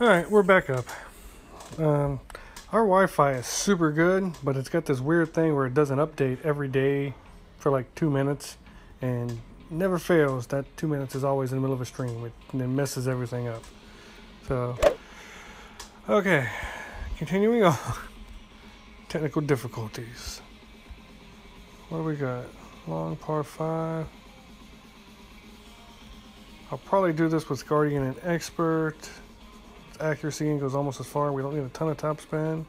Alright, we're back up. Our Wi-Fi is super good, but it's got this weird thing where it doesn't update every day for like 2 minutes and never fails. That 2 minutes is always in the middle of a stream and it messes everything up. So, okay, continuing on. Technical difficulties. What do we got? Long par 5. I'll probably do this with Guardian and Expert. Accuracy goes almost as far. We don't need a ton of topspin.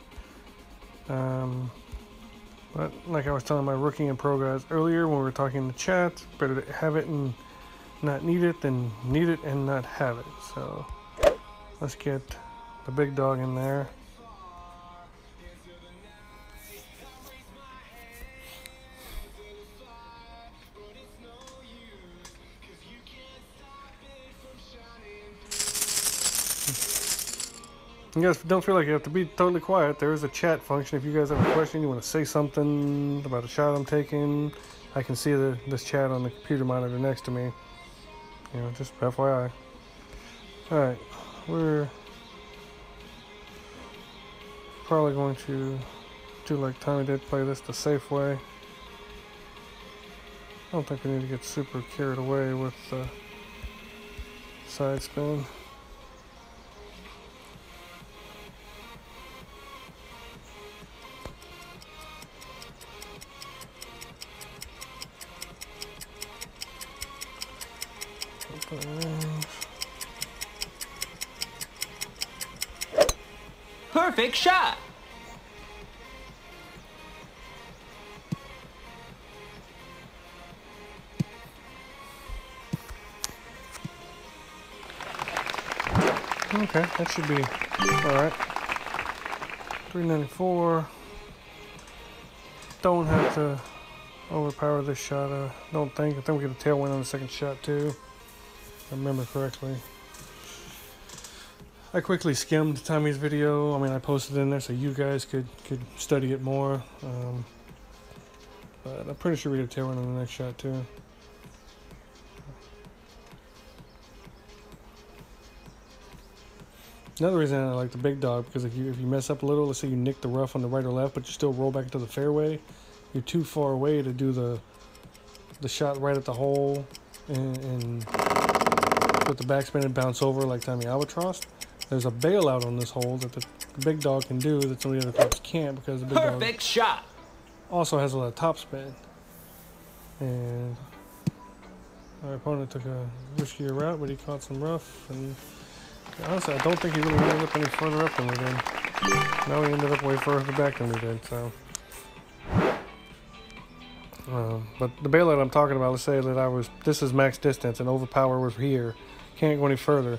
But like I was telling my rookie and pro guys earlier when we were talking in the chat, better to have it and not need it than need it and not have it. So let's get the big dog in there. You guys don't feel like you have to be totally quiet. There is a chat function. If you guys have a question, you want to say something about a shot I'm taking, I can see this chat on the computer monitor next to me. You know, just FYI. Alright, we're probably going to do like Tommy did, play this the safe way. I don't think we need to get super carried away with the side spin. Perfect shot. Okay, that should be alright. 394. Don't have to overpower this shot, I think we get a tailwind on the second shot too, if I remember correctly. I quickly skimmed Tommy's video. I mean, I posted it in there so you guys could study it more. But I'm pretty sure we get a tailwind on the next shot too. Another reason I like the big dog, because if you mess up a little, let's say you nick the rough on the right or left, but you still roll back into the fairway, you're too far away to do the shot right at the hole and with the backspin and bounce over like Tommy Albatross. There's a bailout on this hole that the big dog can do that some of the other clubs can't, because the big Perfect dog shot. also has a lot of topspin. And our opponent took a riskier route, but he caught some rough. And honestly, I don't think he really ended up any further up than we did. No, he ended up way further back than we did. So, but the bailout I'm talking about, let's say that this is max distance and overpower was here, can't go any further.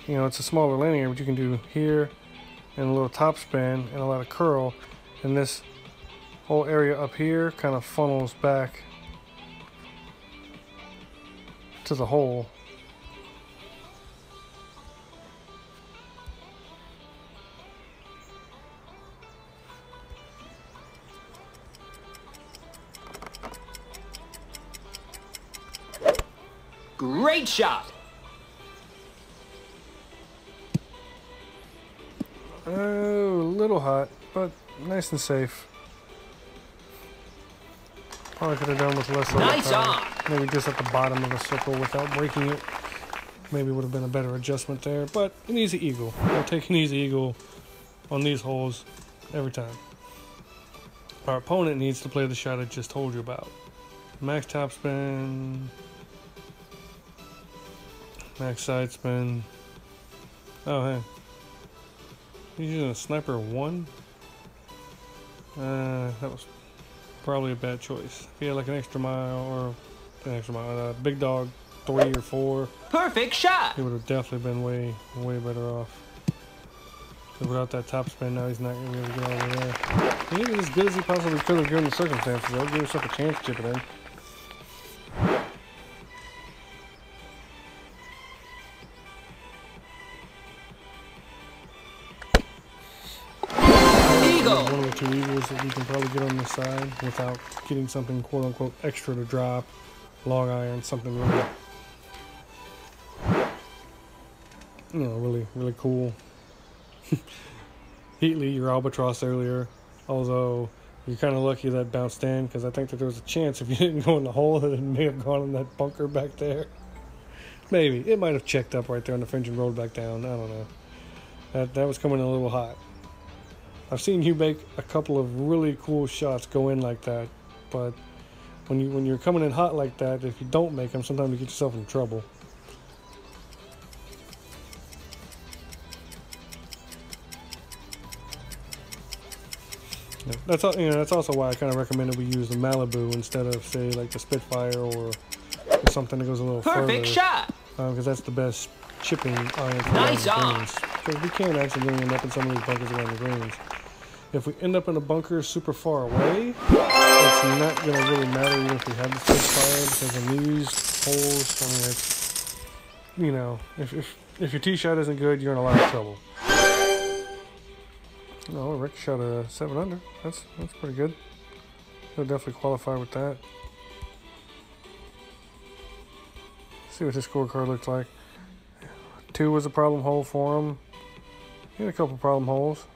You know, it's a smaller linear, but you can do here and a little top spin and a lot of curl, and this whole area up here kind of funnels back to the hole. Great shot. Oh, a little hot, but nice and safe. Probably could have done with less Nice overpower. on. Maybe just at the bottom of the circle without breaking it. Maybe would have been a better adjustment there, but an easy eagle. We'll take an easy eagle on these holes every time. Our opponent needs to play the shot I just told you about. Max topspin, max side spin. Oh, hey. He's using a sniper 1. That was probably a bad choice. If he had like an extra mile or big dog 3 or 4, Perfect shot. he would have definitely been way better off. So without that top spin, now he's not going to be able to get over there. He did as good as he possibly could have given the circumstances. Though. Give himself a chance to chip it in. One of the 2 eagles that we can probably get on the side without getting something quote unquote extra to drop. Long iron, something really, really cool. Heatley, your albatross earlier. Although you're kind of lucky that bounced in, because I think that there was a chance if you didn't go in the hole that it may have gone in that bunker back there. Maybe. It might have checked up right there on the fringe and rolled back down. I don't know. That was coming in a little hot. I've seen you make a couple of really cool shots go in like that, but when you're coming in hot like that, if you don't make them, sometimes you get yourself in trouble. Yeah, that's also why I kind of recommended we use the Malibu instead of, say, like the Spitfire or something that goes a little further. Perfect shot. Because that's the best chipping iron for Nice the on. greens. Because we can accidentally end up in some of these bunkers around the greens. If we end up in a bunker super far away, it's not going to really matter even if we have the Spitfire, because in these holes, I mean, it's, you know, if your tee shot isn't good, you're in a lot of trouble. No, Rick shot a 7 under. That's pretty good. He'll definitely qualify with that. See what his scorecard looks like. 2 was a problem hole for him. He had a couple problem holes.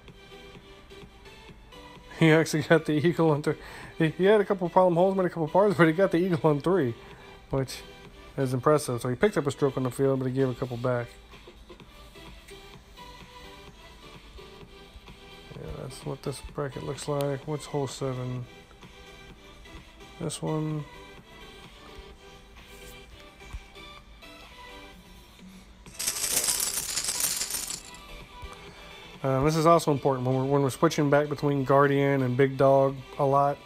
He actually got the eagle on 3. He had a couple problem holes, made a couple pars, but he got the eagle on 3, which is impressive. So he picked up a stroke on the field, but he gave a couple back. Yeah, that's what this bracket looks like. What's hole 7? This one. This is also important when we're switching back between Guardian and Big Dog a lot.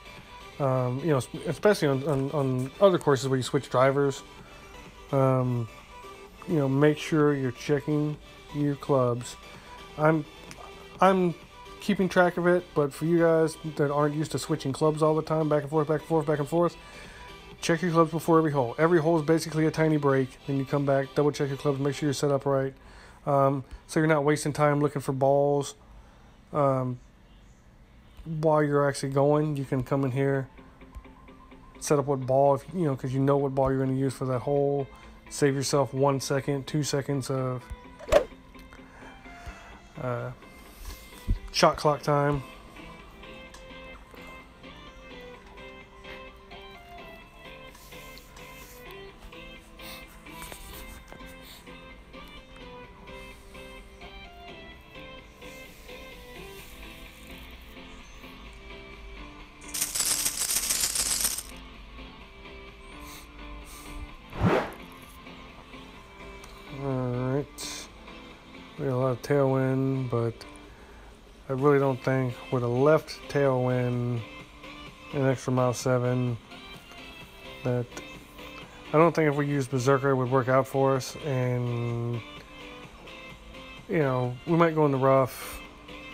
You know, especially on other courses where you switch drivers. You know, make sure you're checking your clubs. I'm keeping track of it, but for you guys that aren't used to switching clubs all the time, back and forth, back and forth, back and forth, check your clubs before every hole. Every hole is basically a tiny break. Then you come back, double check your clubs, make sure you're set up right. So you're not wasting time looking for balls while you're actually going. You can come in here, set up what ball, if you know, because you know what ball you're going to use for that hole. Save yourself 1 second, 2 seconds of shot clock time. We got a lot of tailwind, but I really don't think with a left tailwind in extra mile 7 that I don't think if we use Berserker it would work out for us. And you know, we might go in the rough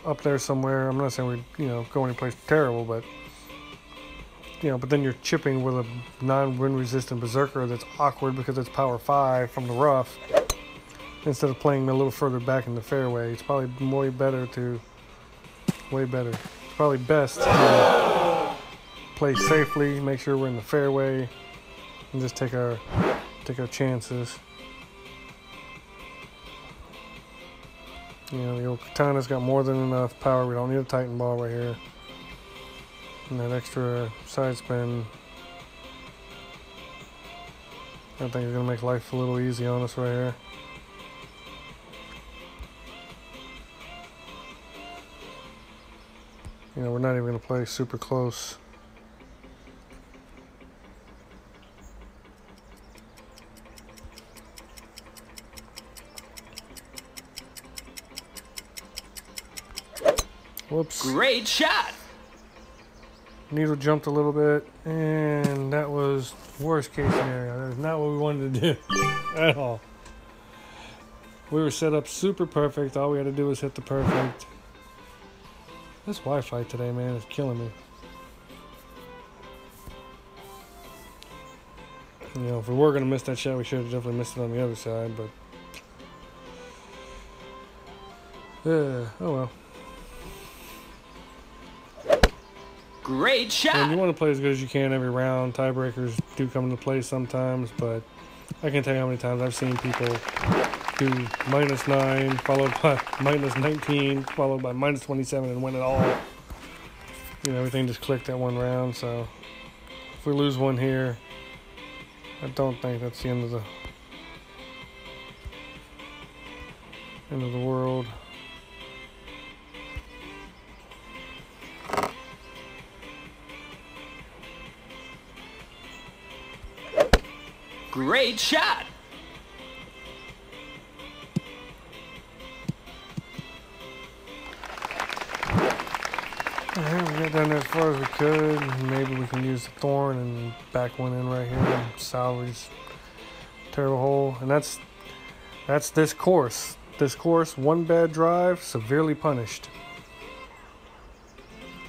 up there somewhere. I'm not saying we go anyplace terrible, but you know, but then you're chipping with a non-wind resistant Berserker that's awkward because it's power 5 from the rough. Instead of playing a little further back in the fairway, it's probably way better. It's probably best to play safely, make sure we're in the fairway, and just take our chances. You know, the old Katana's got more than enough power. We don't need a Titan ball right here. And that extra side spin, I think is gonna make life a little easy on us right here. You know, we're not even going to play super close. Whoops. Great shot. Needle jumped a little bit, and that was worst case scenario. That is not what we wanted to do at all. We were set up super perfect. All we had to do was hit the perfect. This Wi-Fi today, man, is killing me. You know, if we were going to miss that shot, we should have definitely missed it on the other side, but... oh well. Great shot. And you want to play as good as you can every round. Tiebreakers do come into play sometimes, but I can't tell you how many times I've seen people do -9, followed by -19, followed by -27, and win it all. You know, everything just clicked that one round. So if we lose one here, I don't think that's the end of the world. Great shot. Alright, we got down there as far as we could. Maybe we can use the thorn and back one in right here and salvage terrible hole. And that's this course. This course, one bad drive, severely punished.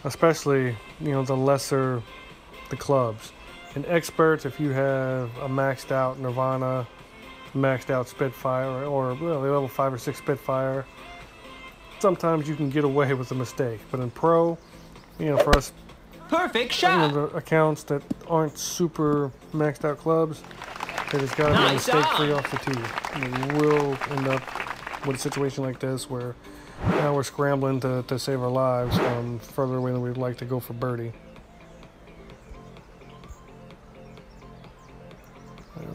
Especially, you know, the lesser the clubs. And experts, if you have a maxed out Nirvana, maxed out Spitfire, or really level 5 or 6 Spitfire, sometimes you can get away with a mistake. But in pro, you know, for us, Perfect you shot. know, the accounts that aren't super maxed out clubs, they just gotta be Nice mistake free on. off the tee. And we will end up with a situation like this where now we're scrambling to save our lives from further away than we'd like to go for birdie.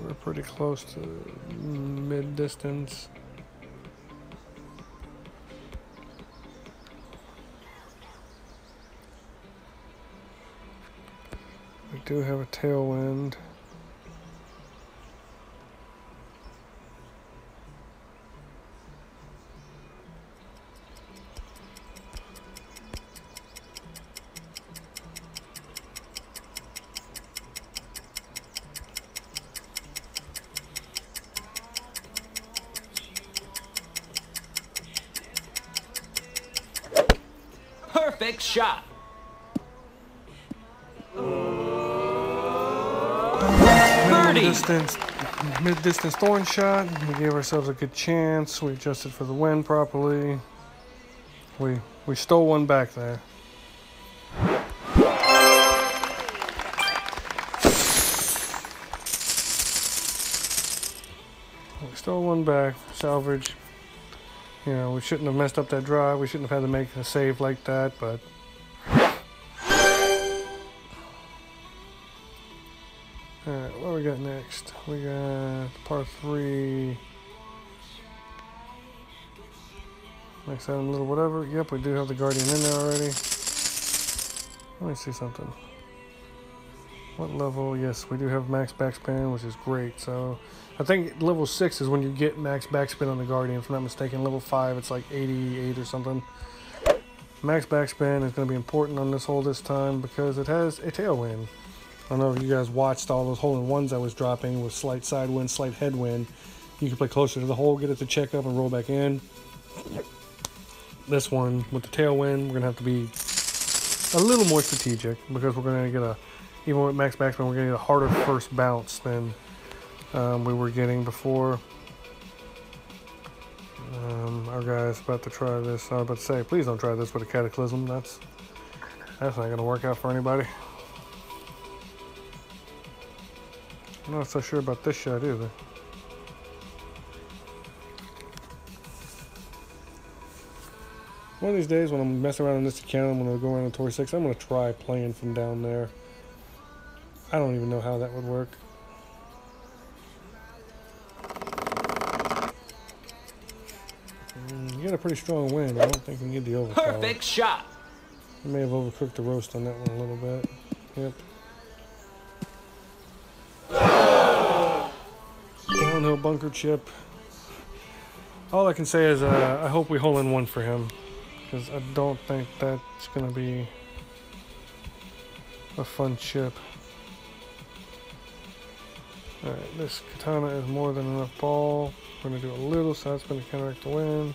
We're pretty close to mid distance. We do have a tailwind. Perfect shot. Birdie. Mid-distance thorn shot. We gave ourselves a good chance. We adjusted for the wind properly. We stole one back there. We stole one back. Salvage. You know, we shouldn't have messed up that drive. We shouldn't have had to make a save like that, but alright, what we got next? We got par 3. Next item, little whatever. Yep, we do have the Guardian in there already. Let me see something. What level? Yes, we do have max backspin, which is great. So I think level 6 is when you get max backspin on the Guardian, if I'm not mistaken. Level 5, it's like 88 or something. Max backspin is going to be important on this hole this time because it has a tailwind. I don't know if you guys watched all those hole-in-ones I was dropping with slight side wind, slight headwind. You can play closer to the hole, get it to check up, and roll back in. This one, with the tailwind, we're going to have to be a little more strategic because we're going to get even with max backspin, we're going to get a harder first bounce than we were getting before. Our guy's about to try this. I was about to say, please don't try this with a Cataclysm. That's not going to work out for anybody. I'm not so sure about this shot either. One of these days when I'm messing around on this account, I'm going to go around on Tour 6, I'm going to try playing from down there. I don't even know how that would work. You got a pretty strong wind. I don't think we need the overpower. Perfect shot. I may have overcooked the roast on that one a little bit. Yep. Downhill bunker chip. All I can say is I hope we hole in one for him, because I don't think that's going to be a fun chip. Alright, this katana is more than enough ball. We're going to do a little side spin to counteract the wind.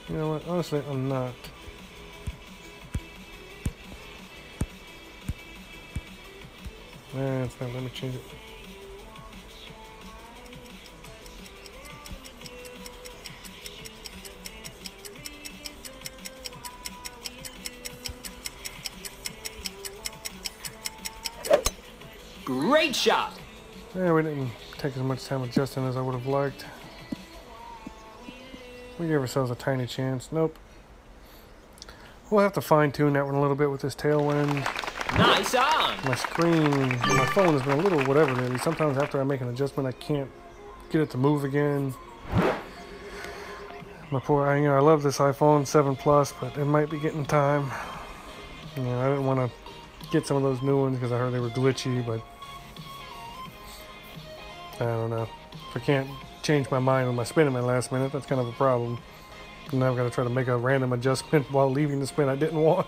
You know what? Honestly, I'm not. Nah, it's not. Let me change it. Great shot. Yeah, we didn't take as much time adjusting as I would have liked. We gave ourselves a tiny chance. Nope. We'll have to fine tune that one a little bit with this tailwind. Nice on. My screen, my phone has been a little whatever lately. Sometimes after I make an adjustment, I can't get it to move again. My poor, I love this iPhone 7 Plus, but it might be getting time. I didn't want to get some of those new ones because I heard they were glitchy, but I don't know. If I can't change my mind on my spin in my last minute, that's kind of a problem. And now I've got to try to make a random adjustment while leaving the spin I didn't want.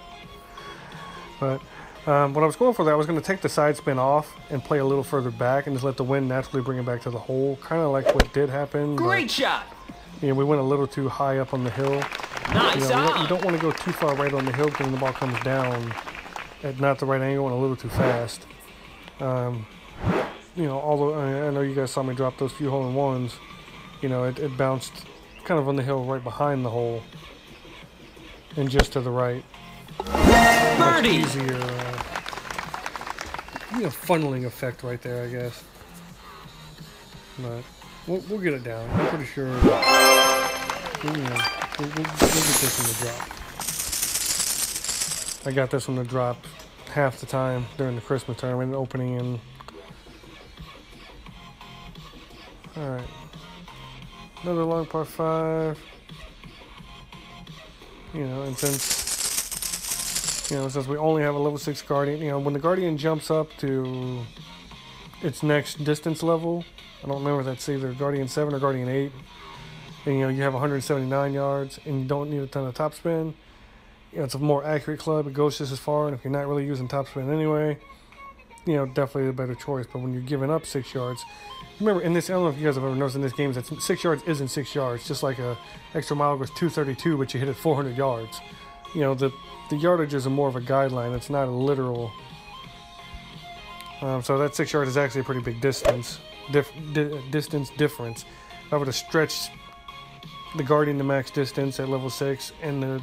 But what I was going for there, I was going to take the side spin off and play a little further back and just let the wind naturally bring it back to the hole. Kind of like what did happen. Great shot. We went a little too high up on the hill. Nice on. You don't want to go too far right on the hill because the ball comes down at not the right angle and a little too fast. Although I know you guys saw me drop those few hole-in-ones, it bounced kind of on the hill right behind the hole and just to the right. Birdie! Easier, funneling effect right there, I guess. But we'll get it down. I'm pretty sure. We'll get this one to drop. I got this one to drop half the time during the Christmas tournament opening in. All right, another long par 5. And since we only have a level 6 Guardian, when the Guardian jumps up to its next distance level, I don't remember if that's either Guardian 7 or Guardian 8, and you have 179 yards and you don't need a ton of topspin, it's a more accurate club, it goes just as far, and if you're not really using topspin anyway, definitely a better choice. But when you're giving up 6 yards, remember in this, I don't know if you guys have ever noticed in this game that 6 yards isn't 6 yards, just like a extra mile goes 232, but you hit it 400 yards. The yardage are more of a guideline. It's not a literal. So that 6 yards is actually a pretty big distance difference. If I were to stretch the Guardian to max distance at level 6 and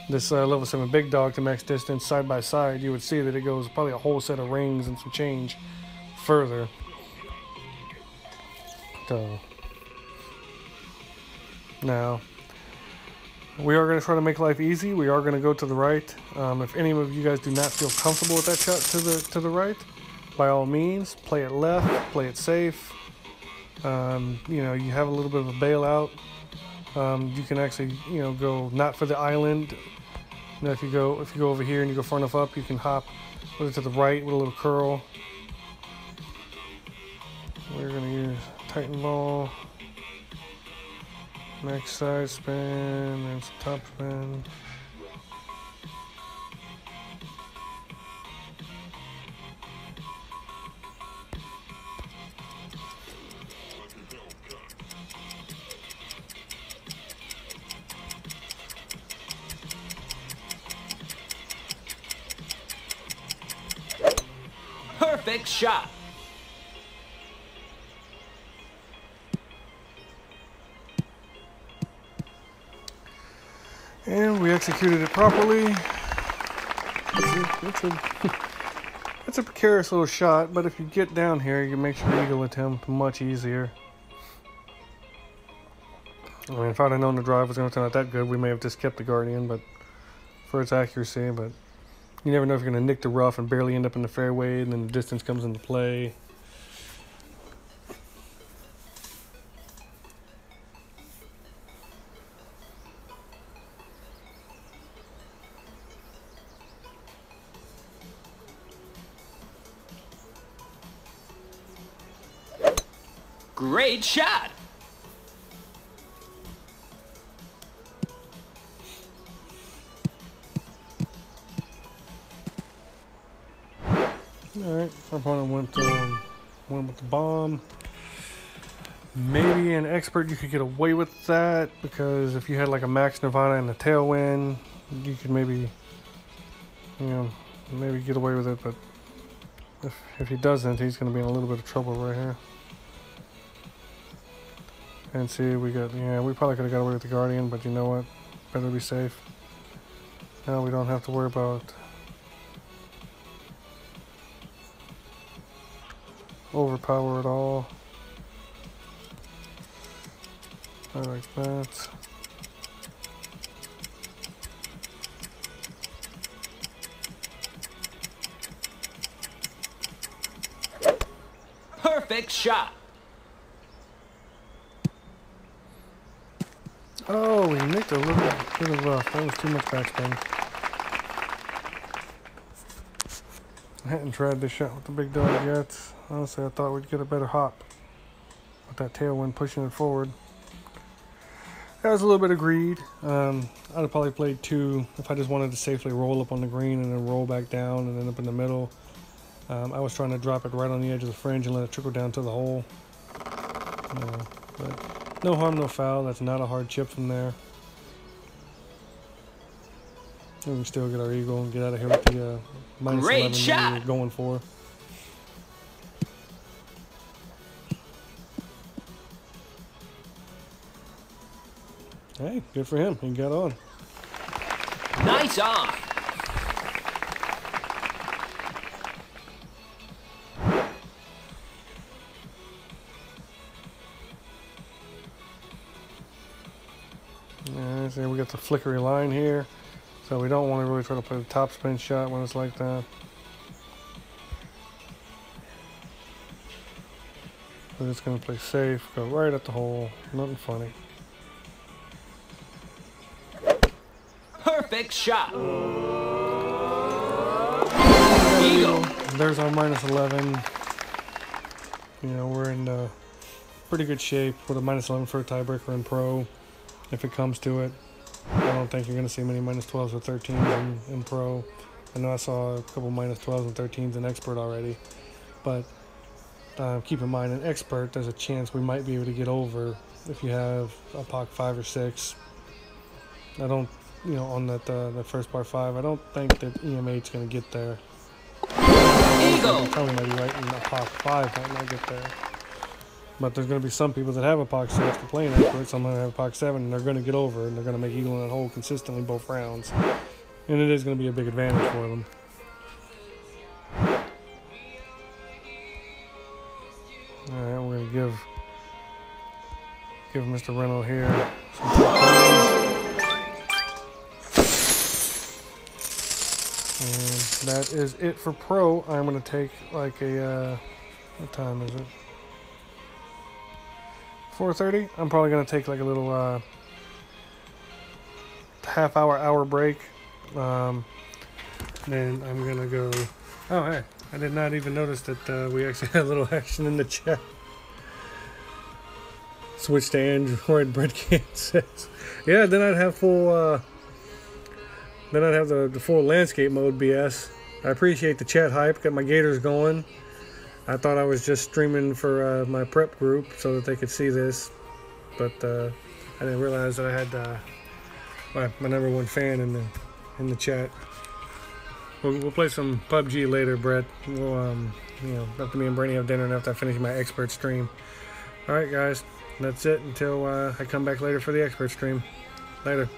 this level 7 Big Dog to max distance side by side, you would see that it goes probably a whole set of rings and some change further. So now we are going to try to make life easy. We are going to go to the right. If any of you guys do not feel comfortable with that shot to the right, by all means, play it left, play it safe. You have a little bit of a bailout. You can actually, go not for the island. If you go over here and you go far enough up, you can hop to the right with a little curl. We're going to use Titan ball. Max side spin and some top spin. Perfect shot. And we executed it properly. It's a precarious little shot, but if you get down here, you can make sure eagle attempt much easier. If I'd have known the drive was going to turn out that good, we may have just kept the Guardian, but for its accuracy. But you never know if you're going to nick the rough and barely end up in the fairway, and then the distance comes into play. Great shot. Alright, our opponent went with the bomb. Maybe an expert you could get away with that, because if you had like a Max Nirvana and a tailwind, you could maybe get away with it, but if he doesn't, he's going to be in a little bit of trouble right here. And see, we probably could have got away with the Guardian, but you know what? Better be safe. Now we don't have to worry about overpower it all. I like that. Perfect shot. Oh, we nicked a little rough. That was too much backspin. I hadn't tried this shot with the big dog yet. Honestly, I thought we'd get a better hop with that tailwind pushing it forward. That was a little bit of greed. I'd have probably played 2 if I just wanted to safely roll up on the green and then roll back down and end up in the middle. I was trying to drop it right on the edge of the fringe and let it trickle down to the hole. But no harm, no foul. That's not a hard chip from there. We can still get our eagle and get out of here with the minus Great 11 shot. that we were going for. Hey, good for him. He got on. Nice on. Yeah, so we got the flickery line here. So we don't want to really try to play the top spin shot when it's like that. We're just going to play safe, go right at the hole. Nothing funny. Perfect shot. Eagle. There's our minus 11. You know, we're in pretty good shape with a minus 11 for a tiebreaker in pro. If it comes to it, I don't think you're going to see many minus 12s or 13s in pro. I know I saw a couple minus 12s and 13s in expert already. But keep in mind, in expert, there's a chance we might be able to get over if you have a POC 5 or 6. I don't, you know, on that first par 5, I don't think that EM8's going to get there. Eagle. Tony might be right in a POC 5 might not get there. But there's going to be some people that have a POC 6 to play in expert, some that have a POC 7, and they're going to get over, and they're going to make eagle in that hole consistently both rounds. And it is going to be a big advantage for them. Alright, we're going to give Mr. Renault here some and that is it for pro. I'm going to take like a, what time is it? 4:30. I'm probably going to take like a little hour break. Then I'm going to go, oh hey, I did not even notice that we actually had a little action in the chat. Switch to Android, Brett Can says. Yeah, then I'd have full, then I'd have the full landscape mode BS. I appreciate the chat hype, got my gators going. I thought I was just streaming for my prep group so that they could see this. But I didn't realize that I had my number 1 fan in the chat. We'll play some PUBG later, Brett. We'll, you know, after me and Brainy have dinner and after I finish my expert stream. Alright guys, that's it until I come back later for the expert stream. Later.